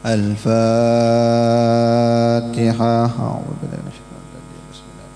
الفاتحة. أعوذ بالله من الشيطان الرجيم. بسم الله.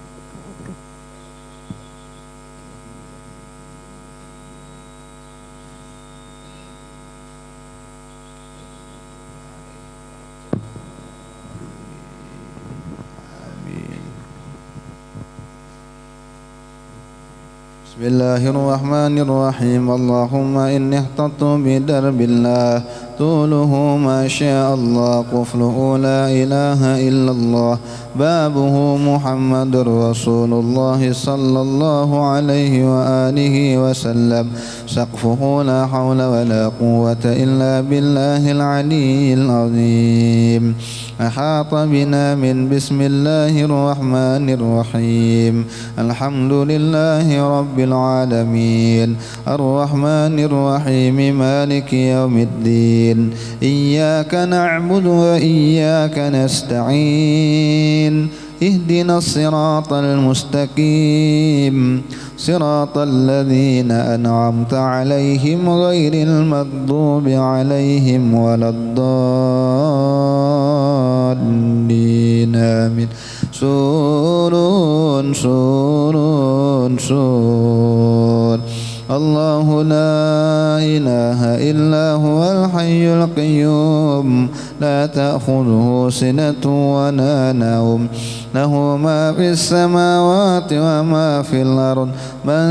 بسم الله الرحمن الرحيم. اللهم إني احتطت بدرب الله طوله ما شاء الله قفله لا إله إلا الله بابه محمد رسول الله صلى الله عليه وآله وسلم سقفه لا حول ولا قوة إلا بالله العلي العظيم أحاط بنا من بسم الله الرحمن الرحيم الحمد لله رب العالمين الرحمن الرحيم مالك يوم الدين إياك نعبد وإياك نستعين اهدنا الصراط المستقيم صراط الذين أنعمت عليهم غير المغضوب عليهم ولا الضالين آمين. سور الله لا إله إلا هو الحي القيوم لا تأخذه سنة ولا نوم له ما في السماوات وما في الأرض من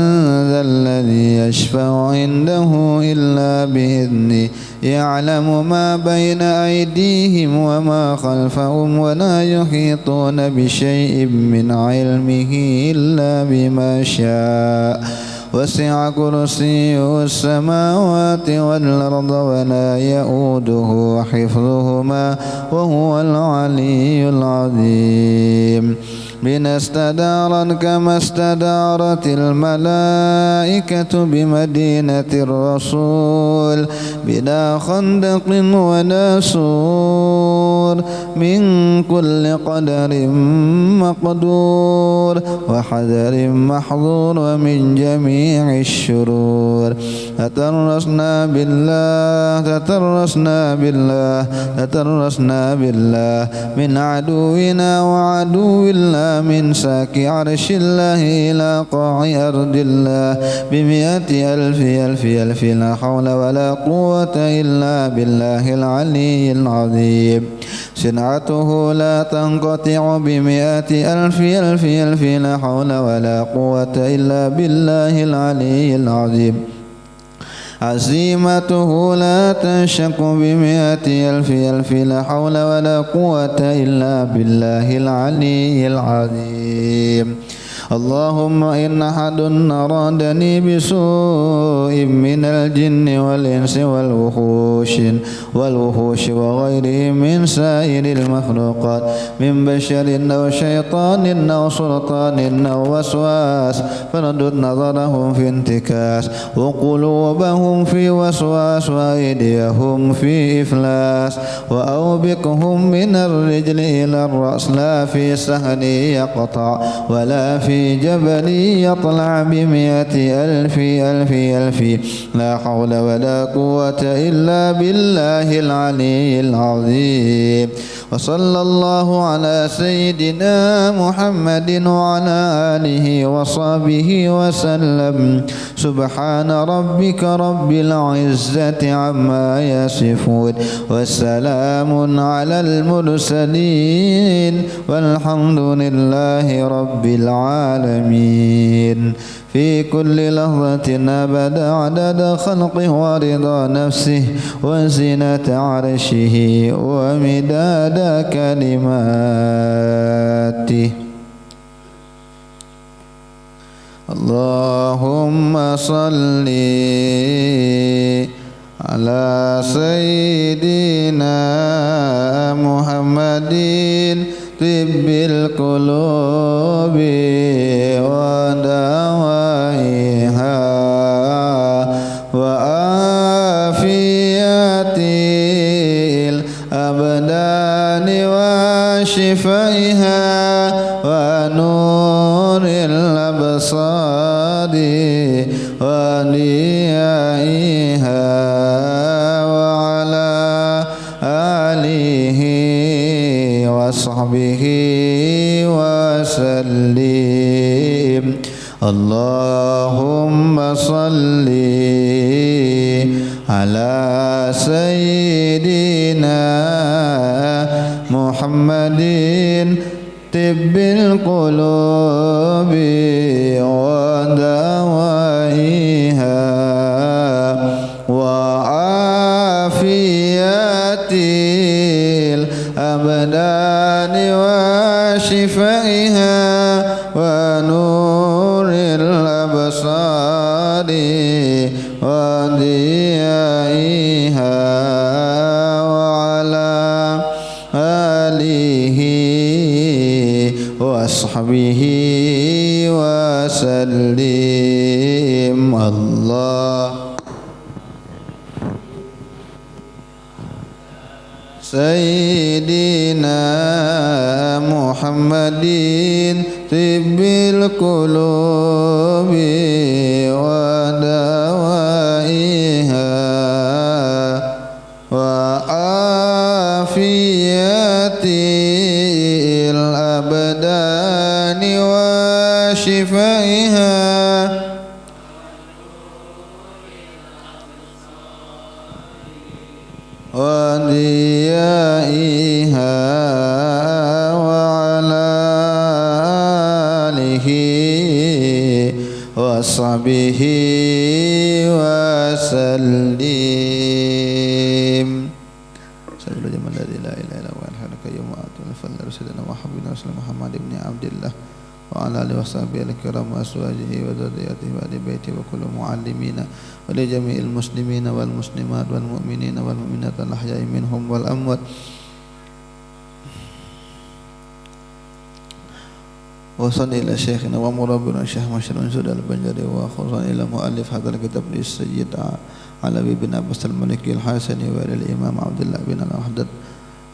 ذا الذي يشفع عنده إلا بإذنه يعلم ما بين أيديهم وما خلفهم ولا يحيطون بشيء من علمه إلا بما شاء وسع كرسيه السماوات والأرض ولا يؤوده حفظهما وهو العلي العظيم. بنا استدارت كما استدارت الملائكة بمدينة الرسول بلا خندق ولا سور من كل قدر مقدور وحذر محظور ومن جميع الشرور تترسنا بالله من عدونا وعدو الله من ساك عرش الله إلى قاع أرض الله بمئة ألف لا حول ولا قوة إلا بالله العلي العظيم. صنعته لا تنقطع بمئة ألف لا حول ولا قوة إلا بالله العلي العظيم. عزيمته لا تنشق بمئة ألف لا حول ولا قوة إلا بالله العلي العظيم. اللهم إن أحد أرادني بسوء من الجن والإنس والوحوش وغيرهم من سائر المخلوقات من بشر أو شيطان أو سلطان أو وسواس فردد نظرهم في انتكاس وقلوبهم في وسواس وأيديهم في إفلاس وأوبقهم من الرجل إلى الرأس لا في سهل يقطع ولا في جبل يطلع بمئة ألف لا حول ولا قوة إلا بالله العلي العظيم. وصلى الله على سيدنا محمد وعلى آله وصحبه وسلم. سبحان ربك رب العزة عما يصفون والسلام على المرسلين والحمد لله رب العالمين. في كل لحظة أبدا عدد خلقه ورضا نفسه وزنة عرشه ومداد كلماته. اللهم صل على سيدنا محمد طب القلوب ودوائها وعافية الأبدان وشفائها ونور الأبصار وديائها وعلى آله وصحبه وسلم اللهم صل على سيدنا محمد طب القلوب ودوائها وعافية الأبدان وشفائها ونور الأبصار وضيائها وعلى آله وصحبه وسلم الله سيدنا محمد طب القلوب ودوائها وعافية الأبدان وشفائها وديائها وعلى آله وصحبه وسلم. محمد بن عبد الله وعلى آله وصحبه الكرام وأزواجه وذريته وآل بيته وكل معلمين ولجميع المسلمين والمسلمات والمؤمنين والمؤمنات الأحياء منهم والأموات. وصل إلى شيخنا ومربنا الشيخ مشر منسود البنجري وخصوصا إلى مؤلف هذا الكتاب للسيد علوي بن عباس المالكي الحسني وإلى الإمام عبد الله بن الوحدة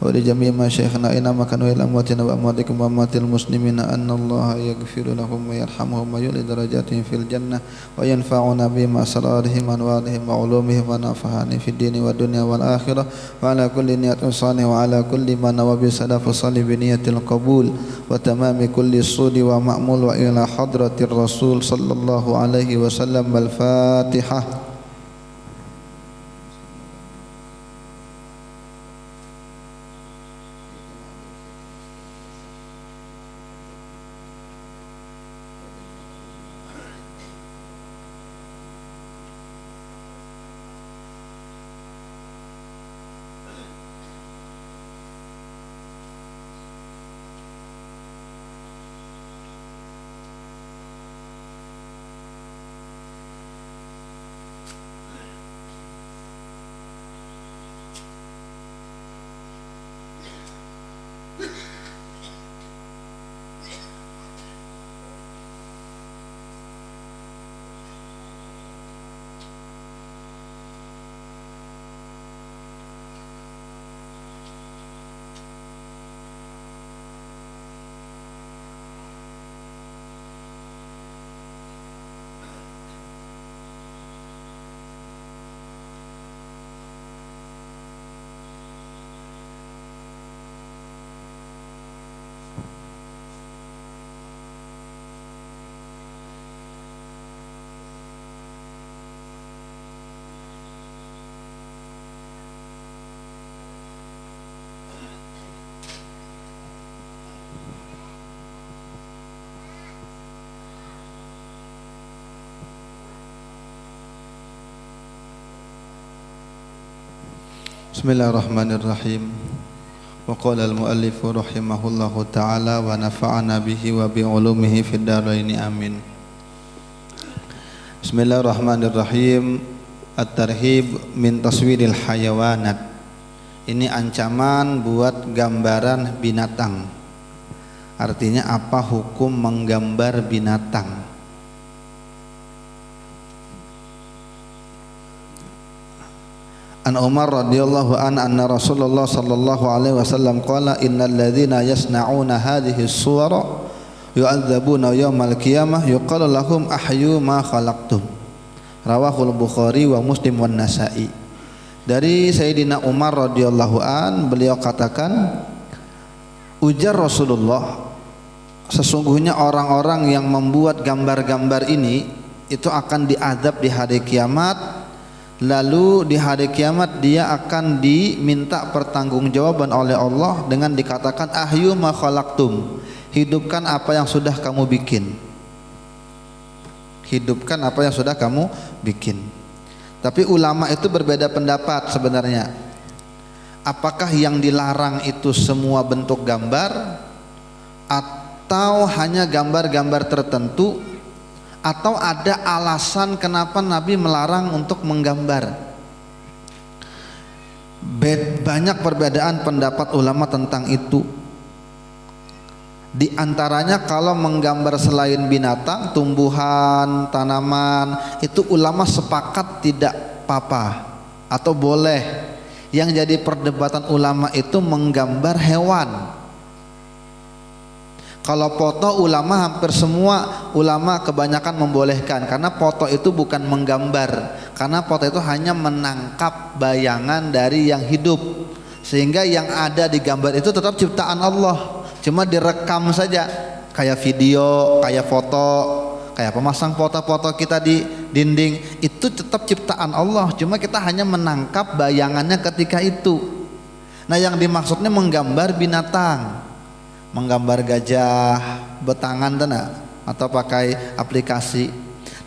ولجميع مشايخنا أينما كانوا إلى أمواتنا وأمواتكم وأموات المسلمين أن الله يغفر لهم ويرحمهم ويعلي درجاتهم في الجنة وينفعنا بما أسرارهم وأنوارهم وعلومهم ونفعنا في الدين والدنيا والآخرة وعلى كل نية صالح وعلى كل ما نوى بسلف صالح بنية القبول وتمام كل الصود ومأمول وإلى حضرة الرسول صلى الله عليه وسلم. الفاتحة. Bismillahirrahmanirrahim. Wa qala al-muallif rahimahullahu ta'ala wa nafa'ana bihi wa bi ulumihi fid dharain amin. Bismillahirrahmanirrahim. At-tarhib min taswiril hayawanat. Ini ancaman buat gambaran binatang. Artinya apa hukum menggambar binatang? An Umar radhiyallahu anna Rasulullah sallallahu alaihi wasallam qala innal ladzina yasna'una hadhihi as-suwara yu'adzabuna yaumal qiyamah yuqalu lahum ahyu ma khalaqtum. Rawahul Bukhari wa Muslim wan Nasa'i. Dari Sayyidina Umar radhiyallahu an, beliau katakan Ujar Rasulullah, sesungguhnya orang-orang yang membuat gambar-gambar ini itu akan diazab di hari kiamat. Lalu di hari kiamat dia akan diminta pertanggungjawaban oleh Allah dengan dikatakan ahyu ma khalaqtum, hidupkan apa yang sudah kamu bikin. Hidupkan apa yang sudah kamu bikin. Tapi ulama itu berbeda pendapat sebenarnya. Apakah yang dilarang itu semua bentuk gambar, atau hanya gambar-gambar tertentu, atau ada alasan kenapa Nabi melarang untuk menggambar? Banyak perbedaan pendapat ulama tentang itu. Di antaranya kalau menggambar selain binatang, tumbuhan, tanaman, itu ulama sepakat tidak apa-apa atau boleh. Yang jadi perdebatan ulama itu menggambar hewan. Kalau foto, ulama hampir semua ulama kebanyakan membolehkan, karena foto itu bukan menggambar, karena foto itu hanya menangkap bayangan dari yang hidup, sehingga yang ada di gambar itu tetap ciptaan Allah, cuma direkam saja, kayak video, kayak foto, kayak pemasang foto-foto kita di dinding, itu tetap ciptaan Allah, cuma kita hanya menangkap bayangannya ketika itu. Nah, yang dimaksudnya menggambar binatang, menggambar gajah betangan atau pakai aplikasi.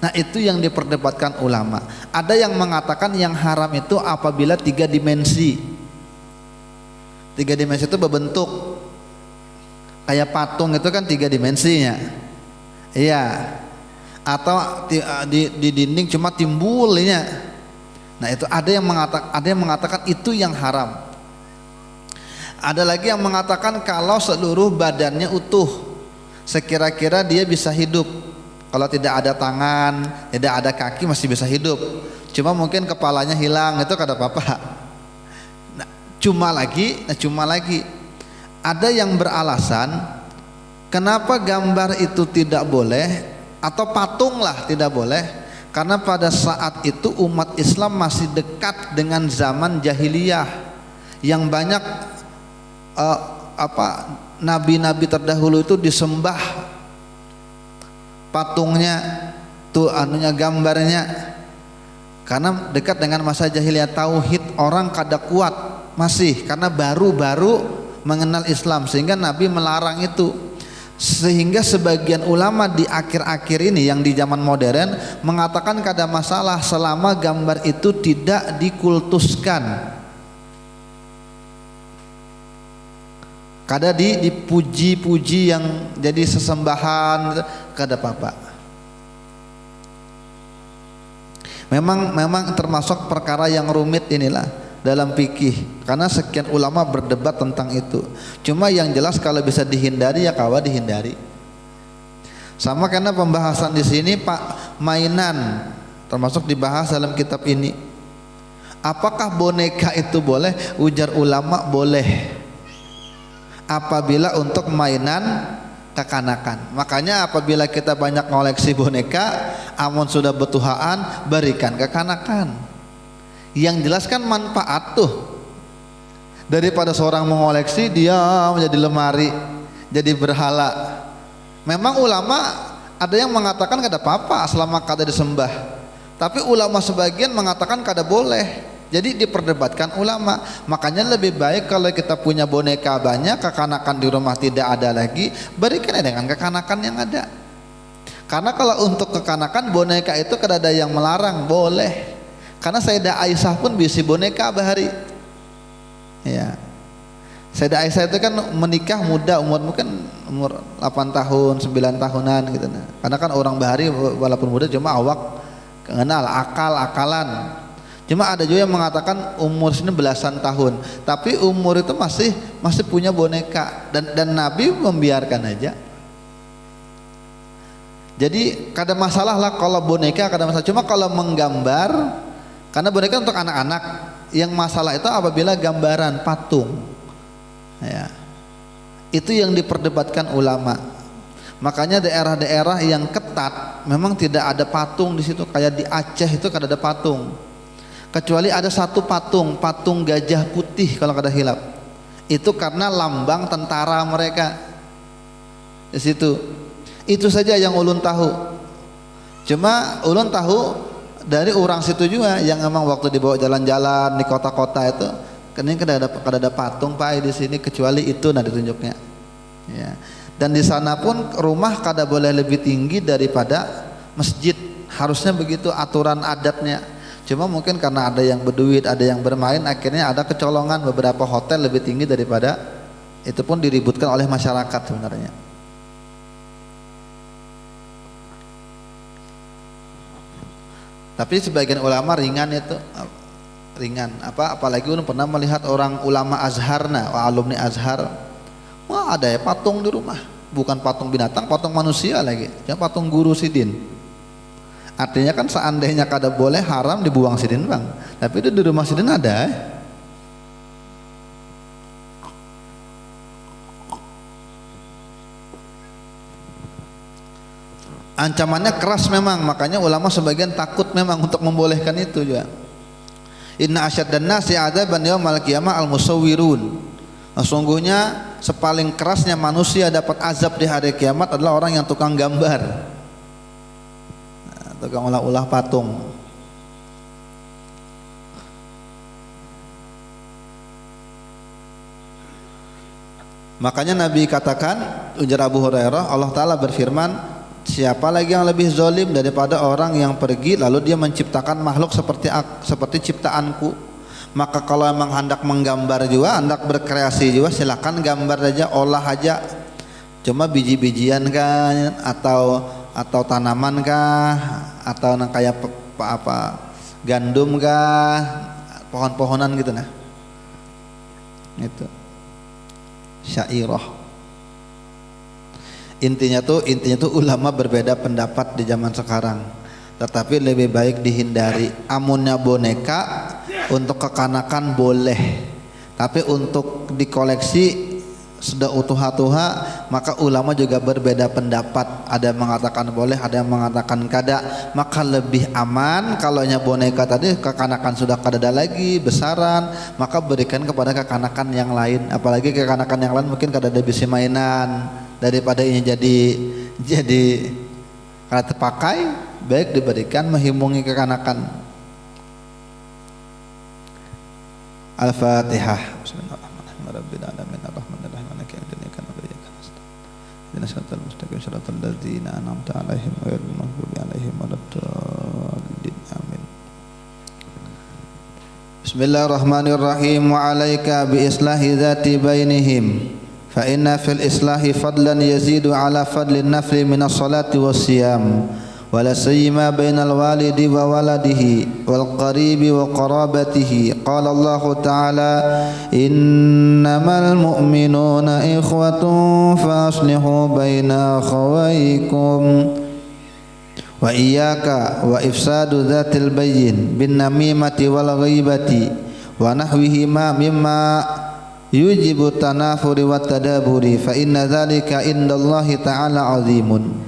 Nah, itu yang diperdebatkan ulama. Ada yang mengatakan yang haram itu apabila 3 dimensi. 3 dimensi itu berbentuk kayak patung, itu kan 3 dimensinya. Iya. Atau di dinding cuma timbulnya. Nah, itu ada yang mengatakan itu yang haram. Ada lagi yang mengatakan kalau seluruh badannya utuh, sekira-kira dia bisa hidup. Kalau tidak ada tangan, tidak ada kaki masih bisa hidup. Cuma mungkin kepalanya hilang, itu kada apa-apa. Nah, cuma lagi ada yang beralasan kenapa gambar itu tidak boleh, atau patung lah tidak boleh, karena pada saat itu umat Islam masih dekat dengan zaman jahiliyah yang banyak nabi-nabi terdahulu itu disembah patungnya tuh gambarnya, karena dekat dengan masa jahiliyah. Tauhid orang kada kuat masih, karena baru-baru mengenal Islam, sehingga Nabi melarang itu. Sehingga sebagian ulama di akhir-akhir ini yang di zaman modern mengatakan kada masalah selama gambar itu tidak dikultuskan, kada dipuji-puji yang jadi sesembahan, kada apa-apa. Memang termasuk perkara yang rumit inilah dalam fikih, karena sekian ulama berdebat tentang itu. Cuma yang jelas kalau bisa dihindari ya kawa dihindari. Sama karena pembahasan di sini Pak, mainan termasuk dibahas dalam kitab ini. Apakah boneka itu boleh? Ujar ulama boleh, apabila untuk mainan kekanakan. Makanya apabila kita banyak koleksi boneka, amun sudah betuhaan berikan kekanakan. Yang jelas kan manfaat tuh, daripada seorang mengoleksi dia menjadi lemari, jadi berhala. Memang ulama ada yang mengatakan kada apa-apa selama kada disembah, tapi ulama sebagian mengatakan kada boleh. Jadi diperdebatkan ulama. Makanya lebih baik kalau kita punya boneka banyak, kekanakan di rumah tidak ada lagi, berikan dengan kekanakan yang ada. Karena kalau untuk kekanakan boneka itu kada ada yang melarang, boleh. Karena Sayyidah Aisyah pun bisi boneka bahari. Ya. Sayyidah Aisyah itu kan menikah muda, mungkin umur 8 tahun, 9 tahunan gitu. Karena kan orang bahari walaupun muda cuma awak kenal akal-akalan. Cuma ada juga yang mengatakan umur sini belasan tahun, tapi umur itu masih punya boneka, dan Nabi membiarkan aja. Jadi kada masalah lah kalau boneka, kada masalah. Cuma kalau menggambar, karena boneka untuk anak-anak, yang masalah itu apabila gambaran patung, ya, itu yang diperdebatkan ulama. Makanya daerah-daerah yang ketat memang tidak ada patung di situ, kayak di Aceh itu kada ada patung, kecuali ada satu patung gajah putih kalau kada hilap. Itu karena lambang tentara mereka di situ. Itu saja yang ulun tahu. Cuma ulun tahu dari orang situ juga yang emang waktu dibawa jalan-jalan di kota-kota itu, kan ada patung Pak di sini kecuali itu ditunjuknya. Ya. Dan di sana pun rumah kada boleh lebih tinggi daripada masjid, harusnya begitu aturan adatnya. Cuma mungkin karena ada yang berduit, ada yang bermain, akhirnya ada kecolongan, beberapa hotel lebih tinggi daripada itu, pun diributkan oleh masyarakat sebenarnya. Tapi sebagian ulama ringan itu, ringan apalagi ulun pernah melihat orang ulama Azhar, alumni Azhar, wah ada ya patung di rumah, bukan patung binatang, patung manusia lagi, ya patung guru Sidin. Artinya kan seandainya kada boleh, haram dibuang Sidin Bang, tapi itu di rumah Sidin ada. Ancamannya keras memang, makanya ulama sebagian takut memang untuk membolehkan itu juga. Inna asyaddan nasi adzaban yaumal qiyamah al-musawwirun. Sesungguhnya sepaling kerasnya manusia dapat azab di hari kiamat adalah orang yang tukang gambar, tukang ulah-ulah patung. Makanya Nabi katakan, ujar Abu Hurairah, Allah Ta'ala berfirman, siapa lagi yang lebih zalim daripada orang yang pergi lalu dia menciptakan makhluk seperti ciptaanku. Maka kalau memang hendak menggambar juga, hendak berkreasi juga, silakan gambar aja, olah aja. Cuma biji-bijian kan, atau tanaman kah, atau kayak gandum kah, pohon-pohonan gitu nah. Itu syairah. Intinya tuh ulama berbeda pendapat di zaman sekarang, tetapi lebih baik dihindari. Amunnya boneka untuk kekanakan boleh, tapi untuk dikoleksi sudah utuh-tuha, maka ulama juga berbeda pendapat. Ada yang mengatakan boleh, ada yang mengatakan kada. Maka lebih aman kalau boneka tadi kekanakan sudah kada ada lagi, besaran, maka berikan kepada kekanakan yang lain. Apalagi kekanakan yang lain mungkin kada ada bisi mainan, daripada ini jadi kada terpakai, baik diberikan menghimungi kekanakan. Al-Fatihah. Bismillahirrahmanirrahim. Bismillahirrahmanirrahim. Wa 'alaika bi islahi dzati bainihim. Fa inna fil islahi fadlan yazidu ala fadlin nafli minas salati was siyam wala sayyima bainal walidi wa waladihi wal qaribi wa qarabatihi. Qala Allah Ta'ala, innamal mu'minuna ikhwatun fa aslihu baina akhawaykum wa iyyaka wa ifsadu dzatil bayyin bin namimati wal ghaibati wa nahwihima mimma yujibu tanafuri wa tadaburi fa inna dzalika indallahi ta'ala azimun.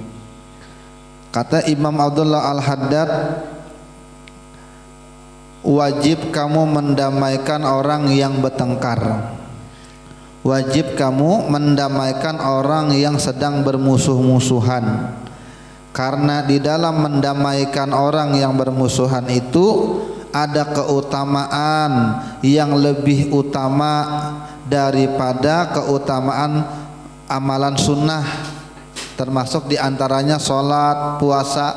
Kata Imam Abdullah Al-Haddad, wajib kamu mendamaikan orang yang bertengkar, wajib kamu mendamaikan orang yang sedang bermusuh-musuhan, karena di dalam mendamaikan orang yang bermusuhan itu ada keutamaan yang lebih utama daripada keutamaan amalan sunnah, termasuk diantaranya sholat, puasa.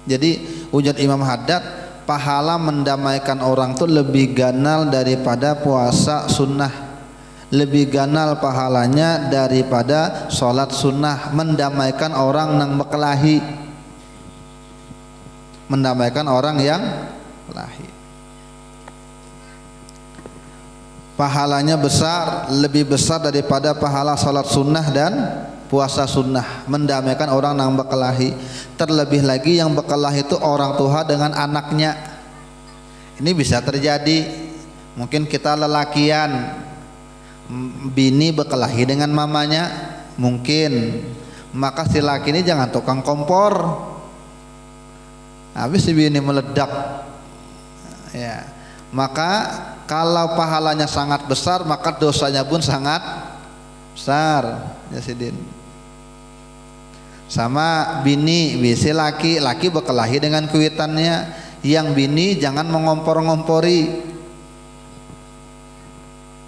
Jadi ujar Imam Haddad, pahala mendamaikan orang itu lebih ganal daripada puasa sunnah, lebih ganal pahalanya daripada sholat sunnah. Mendamaikan orang yang berkelahi, mendamaikan orang yang berkelahi, pahalanya besar, lebih besar daripada pahala sholat sunnah dan puasa sunnah. Mendamaikan orang yang berkelahi, terlebih lagi yang berkelahi itu orang tua dengan anaknya. Ini bisa terjadi, mungkin kita lelakian, bini berkelahi dengan mamanya, mungkin, maka si laki ini jangan tukang kompor, habis si bini meledak ya. Maka kalau pahalanya sangat besar maka dosanya pun sangat besar ya Sidin. Sama bini bisi laki berkelahi dengan kuitannya, yang bini jangan mengompor-ngompori,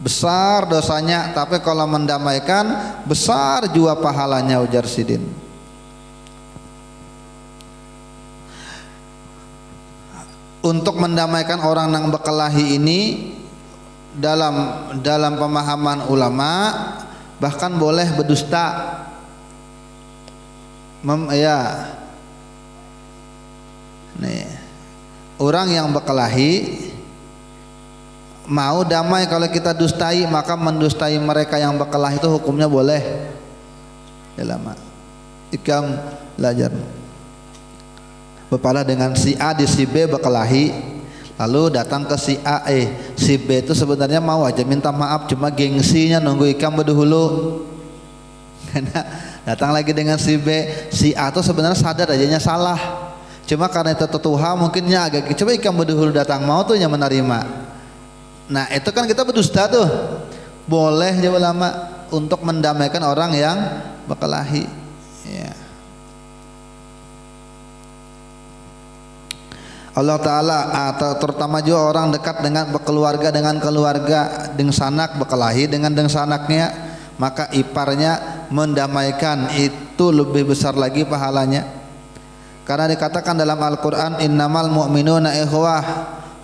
besar dosanya, tapi kalau mendamaikan besar jua pahalanya, ujar Sidin. Untuk mendamaikan orang yang berkelahi ini dalam pemahaman ulama bahkan boleh berdusta. Nih, orang yang berkelahi mau damai, kalau kita dustai maka mendustai mereka yang berkelahi itu hukumnya boleh. Lama ikam belajar berpalah dengan si A di si B berkelahi, lalu datang ke si A, si B itu sebenarnya mau aja minta maaf, cuma gengsinya nunggu ikam berdahulu. Karena datang lagi dengan si B, si A tuh sebenarnya sadar ajanya salah, cuma karena itu tetuha mungkinnya agak coba ikam berdahulu datang mau tuh yang menerima. Nah itu kan kita berdusta tuh, boleh jauh lama untuk mendamaikan orang yang berkelahi ya. Allah Ta'ala atau terutama juga orang dekat dengan berkeluarga dengan keluarga dengan sanak berkelahi dengan sanaknya, maka iparnya mendamaikan itu lebih besar lagi pahalanya, karena dikatakan dalam Al-Quran innamal mu'minuna ikhwah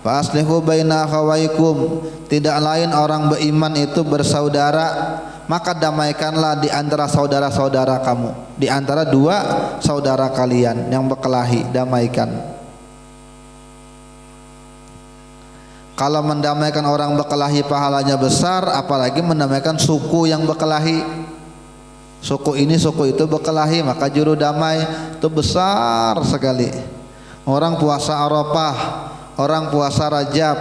fa aslihu baina akhawaykum, tidak lain orang beriman itu bersaudara, maka damaikanlah di antara saudara-saudara kamu, di antara dua saudara kalian yang berkelahi, damaikan. Kalau mendamaikan orang berkelahi pahalanya besar, apalagi mendamaikan suku yang berkelahi, suku ini suku itu berkelahi, maka juru damai itu besar sekali. Orang puasa Arafah, orang puasa Rajab,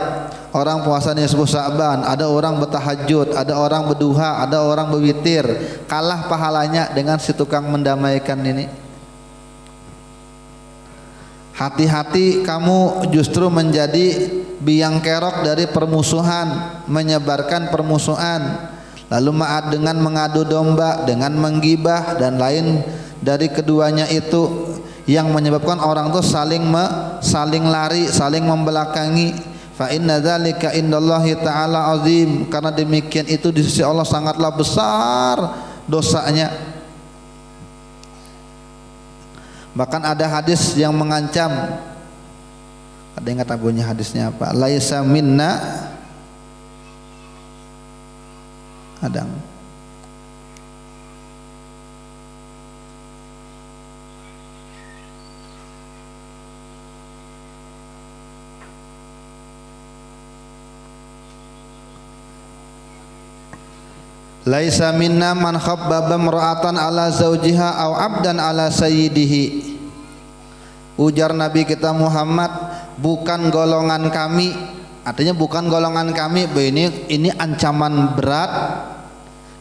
orang puasa nisfu Sa'ban, ada orang bertahajud, ada orang berduha, ada orang berwitir, kalah pahalanya dengan si tukang mendamaikan ini. Hati-hati kamu justru menjadi biang kerok dari permusuhan, menyebarkan permusuhan, lalu maat dengan mengadu domba, dengan menggibah dan lain dari keduanya itu yang menyebabkan orang itu saling lari, saling membelakangi. Fa inna dzalika indallahi ta'ala azim, karena demikian itu di sisi Allah sangatlah besar dosanya. Bahkan ada hadis yang mengancam, ada yang kata bunyi hadisnya apa? Laisa minna, ada laisa minna man khabbaba imra'atan ala zawjiha aw 'abdan ala sayyidihi. Ujar Nabi kita Muhammad, bukan golongan kami, artinya bukan golongan kami, ini ancaman berat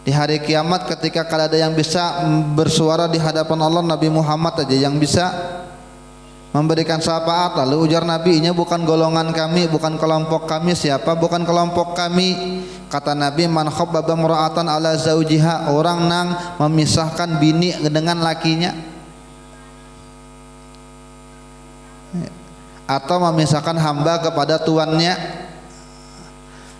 di hari kiamat ketika kalau ada yang bisa bersuara di hadapan Allah, Nabi Muhammad aja yang bisa memberikan syafaat. Lalu ujar Nabi, ini bukan golongan kami, bukan kelompok kami. Siapa bukan kelompok kami? Kata Nabi, man khabbaba imra'atan ala zaujiha, orang nang memisahkan bini dengan lakinya, atau memisahkan hamba kepada tuannya.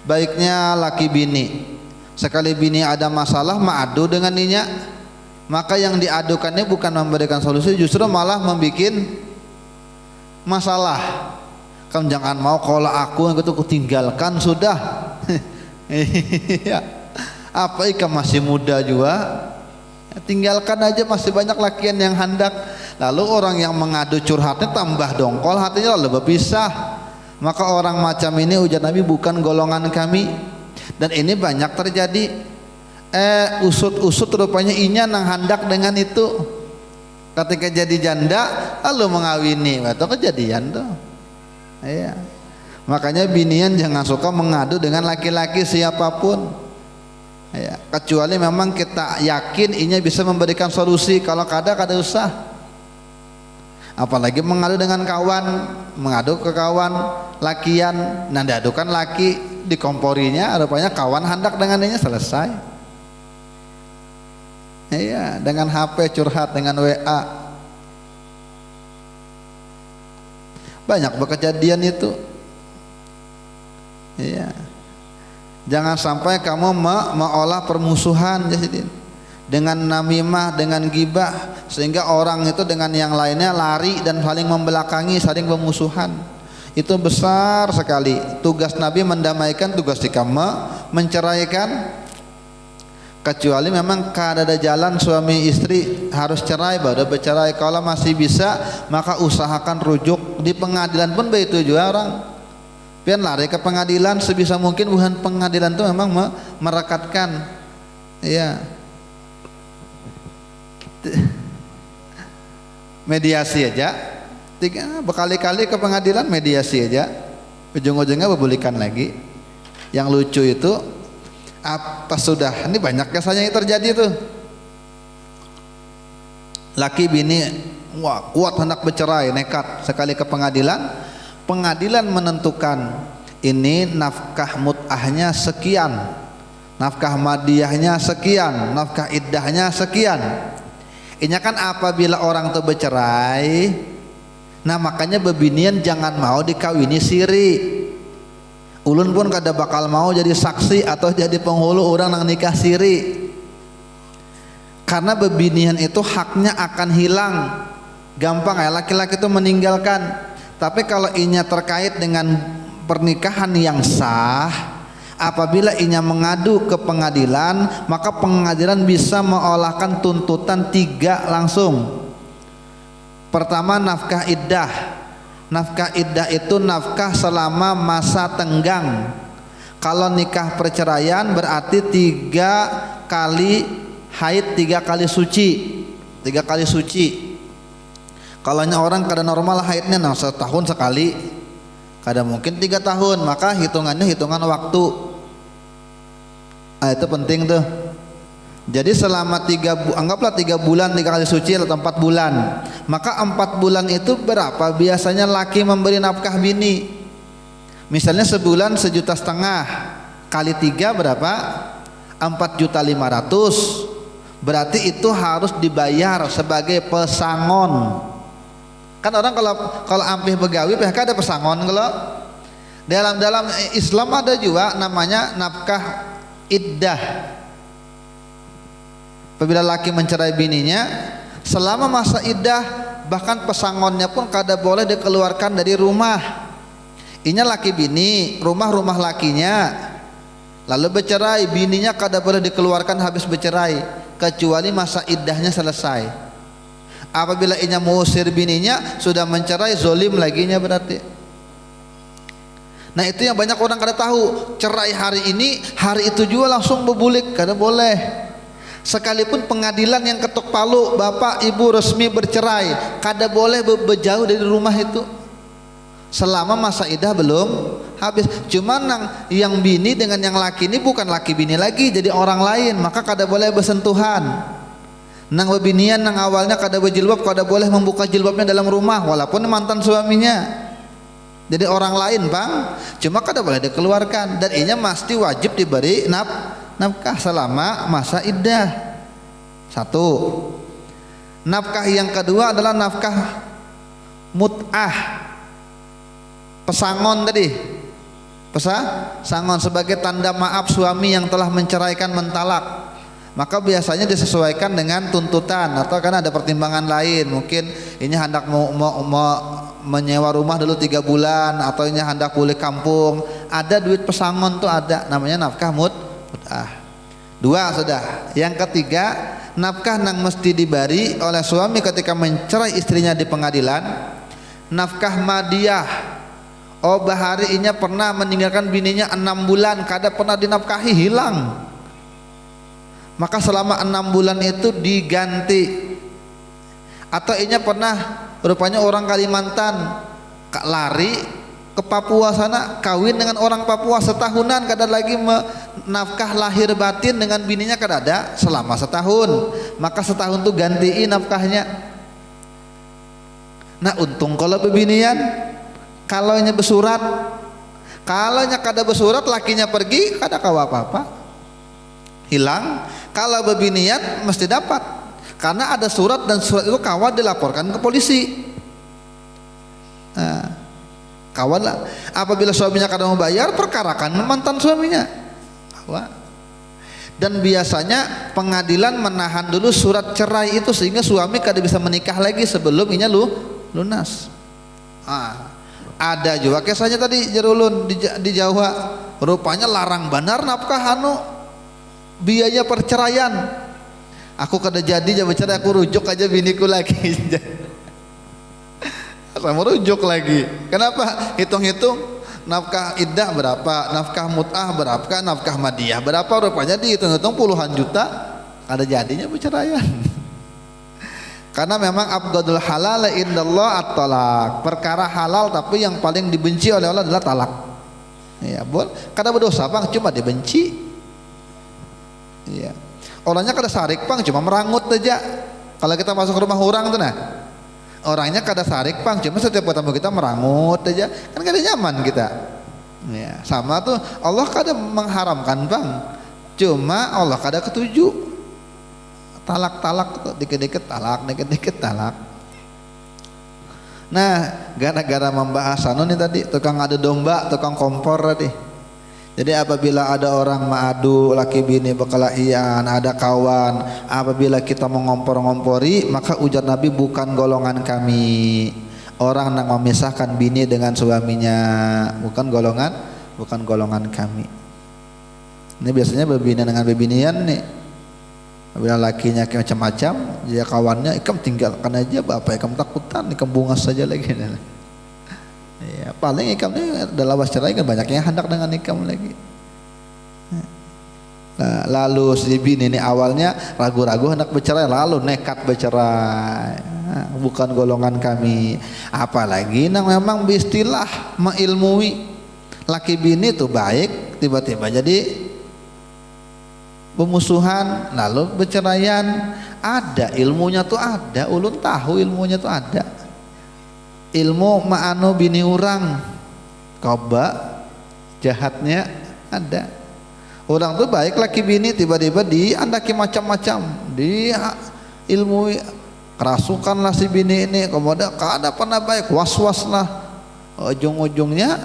Baiknya laki bini, sekali bini ada masalah ma'adu dengan ninya, maka yang diadukannya bukan memberikan solusi, justru malah membuat masalah. Kamu jangan mau kalau aku yang itu kutinggalkan sudah. Iya. Apa ikan masih muda juga, tinggalkan aja, masih banyak lakian yang hendak. Lalu orang yang mengadu curhatnya tambah dongkol hatinya, lalu berpisah. Maka orang macam ini ujar Nabi bukan golongan kami. Dan ini banyak terjadi. Usut rupanya inya nang hendak dengan itu. Ketika jadi janda lalu mengawini, atau kejadian tuh. Iya. Makanya binian jangan suka mengadu dengan laki-laki siapapun ya, kecuali memang kita yakin inya bisa memberikan solusi. Kalau kada usah. apalagi mengadu dengan kawan, mengadu ke kawan lakian, nah diadukan laki dikomporinya, rupanya kawan hendak dengannya selesai. Iya, dengan HP curhat, dengan WA, banyak kejadian itu. Iya, jangan sampai kamu mengolah permusuhan dengan namimah, dengan gibah, sehingga orang itu dengan yang lainnya lari dan saling membelakangi, saling bermusuhan. Itu besar sekali. Tugas Nabi mendamaikan, tugas kita menceraikan. Kecuali memang kada ada jalan suami istri harus cerai, baru bercerai. Kalau masih bisa, maka usahakan rujuk di pengadilan pun begitu juga orang. Pian lari ke pengadilan sebisa mungkin, bukan pengadilan itu memang merekatkan. Iya. Mediasi aja. Berkali-kali ke pengadilan mediasi aja. Ujung-ujungnya bebulikan lagi. Yang lucu itu apa sudah, ini banyak kisahnya yang terjadi tuh. Laki bini wah kuat hendak bercerai, nekat sekali ke pengadilan. Pengadilan menentukan ini nafkah mut'ahnya sekian, nafkah madiyahnya sekian, nafkah iddahnya sekian. Ini kan apabila orang itu bercerai, nah makanya bebinian jangan mau dikawini siri. Ulun pun kada bakal mau jadi saksi atau jadi penghulu orang nang nikah siri, karena bebinian itu haknya akan hilang gampang ya, laki-laki itu meninggalkan. Tapi kalau inya terkait dengan pernikahan yang sah, apabila inya mengadu ke pengadilan, maka pengadilan bisa mengolahkan tuntutan 3 langsung. Pertama, nafkah iddah. Nafkah iddah itu nafkah selama masa tenggang. Kalau nikah perceraian berarti 3 kali haid, 3 kali suci, 3 kali suci. Kalau orang kada normal haidnya setahun sekali, kada mungkin 3 tahun, maka hitungannya hitungan waktu. Nah, itu penting tuh. Jadi selama anggaplah 3 bulan 3 kali suci atau 4 bulan, maka 4 bulan itu berapa biasanya laki memberi nafkah bini? Misalnya sebulan 1,5 juta, kali 3 berapa? 4.500.000. Berarti itu harus dibayar sebagai pesangon. Kan orang kalau ampih begawi PHK ada pesangon. Kalau dalam Islam ada juga namanya nafkah iddah. Apabila laki mencerai bininya, selama masa iddah bahkan pesangonnya pun kada boleh dikeluarkan dari rumah. Inya laki bini, rumah lakinya, lalu bercerai, bininya kada boleh dikeluarkan habis bercerai kecuali masa iddahnya selesai. Apabila inya mengusir bininya, sudah mencerai, zolim laginya berarti. Nah itu yang banyak orang kada tahu. Cerai hari ini, hari itu juga langsung berbulik, kada boleh. Sekalipun pengadilan yang ketok palu, bapak ibu resmi bercerai, kada boleh berjauh dari rumah itu selama masa iddah belum habis. Cuman yang bini dengan yang laki ini bukan laki bini lagi, jadi orang lain, maka kada boleh bersentuhan. Nang bebinian nang awalnya kada berjilbab, kada boleh membuka jilbabnya dalam rumah walaupun mantan suaminya, jadi orang lain bang, cuma kada boleh dikeluarkan. Dan inya mesti wajib diberi nafkah selama masa iddah. 1. Nafkah yang kedua adalah nafkah mut'ah, pesangon tadi, pesangon sebagai tanda maaf suami yang telah menceraikan, mentalak. Maka biasanya disesuaikan dengan tuntutan, atau karena ada pertimbangan lain, mungkin ini hendak mau menyewa rumah dulu 3 bulan, atau ini hendak pulang kampung, ada duit pesangon tuh ada, namanya nafkah mut'ah. 2 sudah. Yang ketiga, nafkah yang mesti diberi oleh suami ketika mencerai istrinya di pengadilan, nafkah madiyah. Oh bahari inya pernah meninggalkan bininya 6 bulan, kada pernah dinafkahi, hilang. Maka selama 6 bulan itu diganti. Atau inya pernah, rupanya orang Kalimantan lari ke Papua sana, kawin dengan orang Papua setahunan, kada lagi nafkah lahir batin dengan bininya kada ada selama setahun, maka setahun tuh gantiin nafkahnya. Nah untung kalau bebinian, kalau nya bersurat, kalau nya kada bersurat lakinya pergi kada kawa apa-apa, hilang. Kalau bebinian mesti dapat, karena ada surat dan surat itu kawa dilaporkan ke polisi. Nah, kawan lah. Apabila suaminya kada mau bayar, perkarakan mantan suaminya. Kawa. Dan biasanya pengadilan menahan dulu surat cerai itu sehingga suami kada bisa menikah lagi sebelum inya lunas. Ada juga kisahnya tadi Jerulun di Jawa, rupanya larang benar nafkah biaya perceraian. Aku kada jadi bercerai, aku rujuk aja biniku lagi. Sama rujuk lagi. Kenapa? Hitung-hitung nafkah iddah berapa, nafkah mut'ah berapa, nafkah madiyah berapa, rupanya dihitung-hitung puluhan juta, ada jadinya perceraian. Karena memang abghadul halal indallah at-talaq, perkara halal tapi yang paling dibenci oleh Allah adalah talak. Ya, kada berdosa bang, cuma dibenci. Iya. Orangnya kada sarik bang, cuma merangut aja. Kalau kita masuk rumah orang tuh nah, orangnya kada sarik bang, cuma setiap ketemu kita merangut aja, kan kada nyaman kita. Ya, sama tuh Allah kada mengharamkan bang, cuma Allah kada ketuju. Talak-talak dikit-dikit talak, dikit-dikit talak. Nah, gara-gara membahas nih tadi, tukang adu domba, tukang kompor tadi. Jadi apabila ada orang mengadu laki bini berkelahian, ada kawan, apabila kita mengompor-ngompori, maka ujar Nabi bukan golongan kami. Orang yang memisahkan bini dengan suaminya, bukan golongan kami. Ini biasanya berbina dengan bebinian nih. Apabila lakinya kayak macam-macam, dia kawannya, ikam tinggalkan aja, bapak ikam takutan, ikam bungas saja lagi. Ya, paling ikam ini dalam cerai kan banyak yang hendak dengan ikam lagi. Nah, lalu si bini ini awalnya ragu-ragu hendak bercerai, lalu nekat bercerai. Nah, bukan golongan kami. Apalagi nang memang beristilah mengilmui laki bini itu baik, tiba-tiba jadi pemusuhan, lalu berceraian. Ada ilmunya tuh, ada ulun tahu ilmunya tuh ada. Ilmu ma'anu bini orang coba jahatnya ada. Orang tuh baik laki bini, tiba-tiba diandaki macam-macam, di ilmu kerasukan lah si bini ini, kemudian kada pernah baik, was-was lah, ujung-ujungnya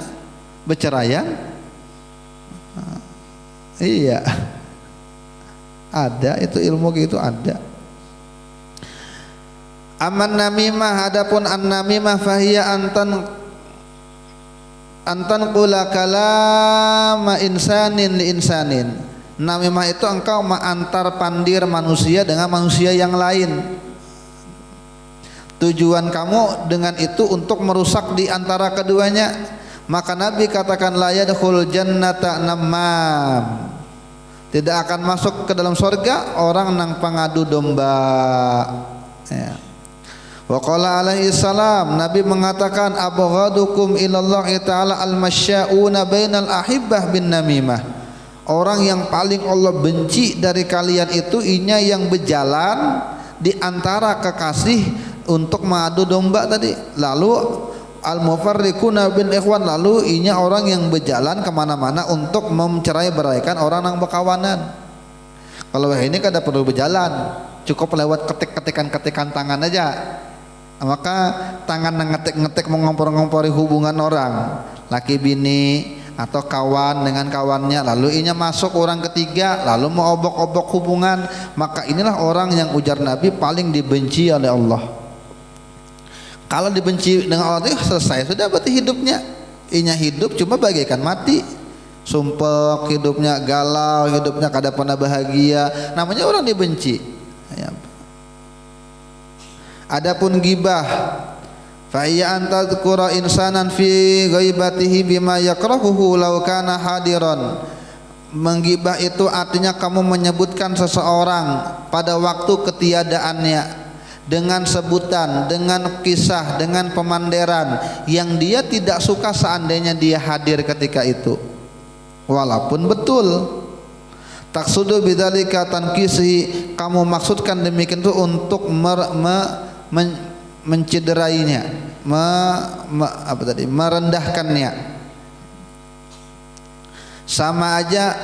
berceraian. Iya, ada itu ilmu gitu ada. Aman namimah, adapun an namimah fahiya antan qula kalama insanin li insanin. Namimah itu engkau mengantar pandir manusia dengan manusia yang lain. Tujuan kamu dengan itu untuk merusak di antara keduanya. Maka Nabi katakan la yadkhul jannata namam. Tidak akan masuk ke dalam surga orang nang pengadu domba. Ya. Wa qala alaihi salam, Nabi mengatakan abghadukum ilallah ta'ala al-masya'una bainal ahibbah bin namimah. Orang yang paling Allah benci dari kalian itu inya yang berjalan di antara kekasih untuk mengadu domba tadi. Lalu al-mufarriquna bin ikhwan, lalu inya orang yang berjalan kemana-mana untuk mencerai-beraikan orang yang berkawanan. Kalau ini kada perlu berjalan, cukup lewat ketikan tangan aja. Maka tangan ngetik-ngetik mengompor-ngompori hubungan orang, laki bini atau kawan dengan kawannya, lalu inya masuk orang ketiga, lalu mau obok-obok hubungan, maka inilah orang yang ujar Nabi paling dibenci oleh Allah. Kalau dibenci dengan Allah itu selesai sudah, berarti hidupnya inya hidup cuma bagaikan mati, sumpek hidupnya, galau hidupnya, kada pernah bahagia, namanya orang dibenci. Ya. Adapun gibah, fa iya anta dzkura insanan fi ghaibatihi bima yakrahuhu law kana hadiran. Menggibah itu artinya kamu menyebutkan seseorang pada waktu ketiadaannya dengan sebutan, dengan kisah, dengan pemanderan yang dia tidak suka seandainya dia hadir ketika itu. Walaupun betul taksudu bidzalika tankisihi, kamu maksudkan demikian itu untuk mencederainya, merendahkannya. Sama aja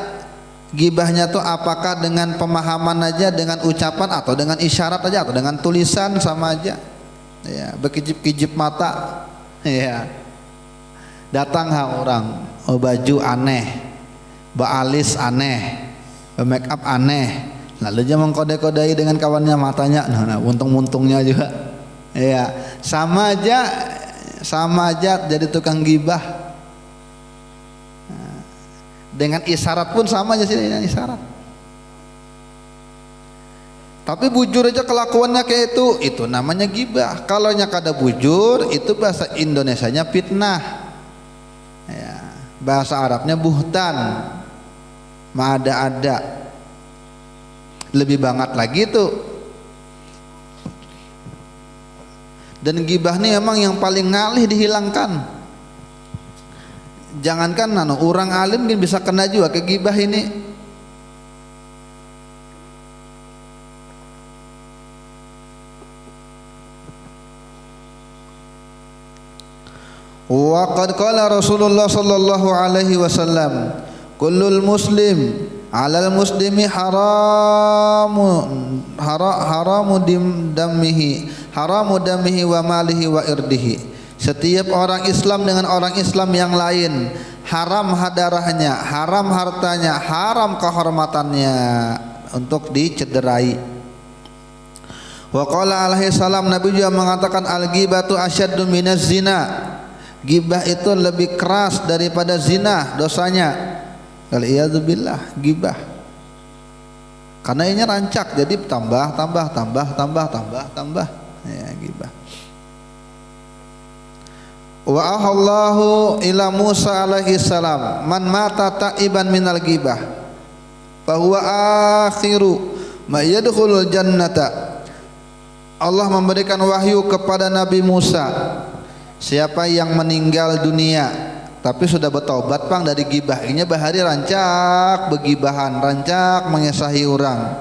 gibahnya tuh apakah dengan pemahaman aja, dengan ucapan, atau dengan isyarat aja, atau dengan tulisan, sama aja. Ya, berkijip-kijip mata. Ya. Datang orang, baju aneh, baalis aneh, make up aneh. Lalu dia mengkode-kodai dengan kawannya matanya. Nah, untung-untungnya juga. Ya, sama aja jadi tukang gibah. Dengan isyarat pun sama aja sih, dengan isyarat. Tapi bujur aja kelakuannya kayak itu namanya gibah. Kalau nya kada bujur, itu bahasa Indonesianya fitnah. Ya, bahasa Arabnya buhtan, ma'ada-ada. Lebih banget lagi tuh. Dan gibah ini memang yang paling ngalih dihilangkan. Jangankan orang alim bisa kena juga ke gibah ini. Wa qad qala Rasulullah sallallahu alaihi wasallam, kullul muslim 'alal muslimi haramu damihi wa malihi wa irdihi. Setiap orang Islam dengan orang Islam yang lain haram darahnya, haram hartanya, haram kehormatannya untuk dicederai. Wa qala alaihi salam, Nabi juga mengatakan al-ghibatu asyaddu minaz zina. Gibah itu lebih keras daripada zina dosanya. Waliyadzubillah, gibah. Karena ini rancak, jadi tambah. Ya, gibah. Wa ahallahu ila Musa alaihi salam, man mata ta'iban minal ghibah fa huwa akhiru ma yadkhulul jannata. Allah memberikan wahyu kepada Nabi Musa, siapa yang meninggal dunia tapi sudah bertaubat pang dari gibah, ini bahari rancak begibahan, rancak mengesahi orang,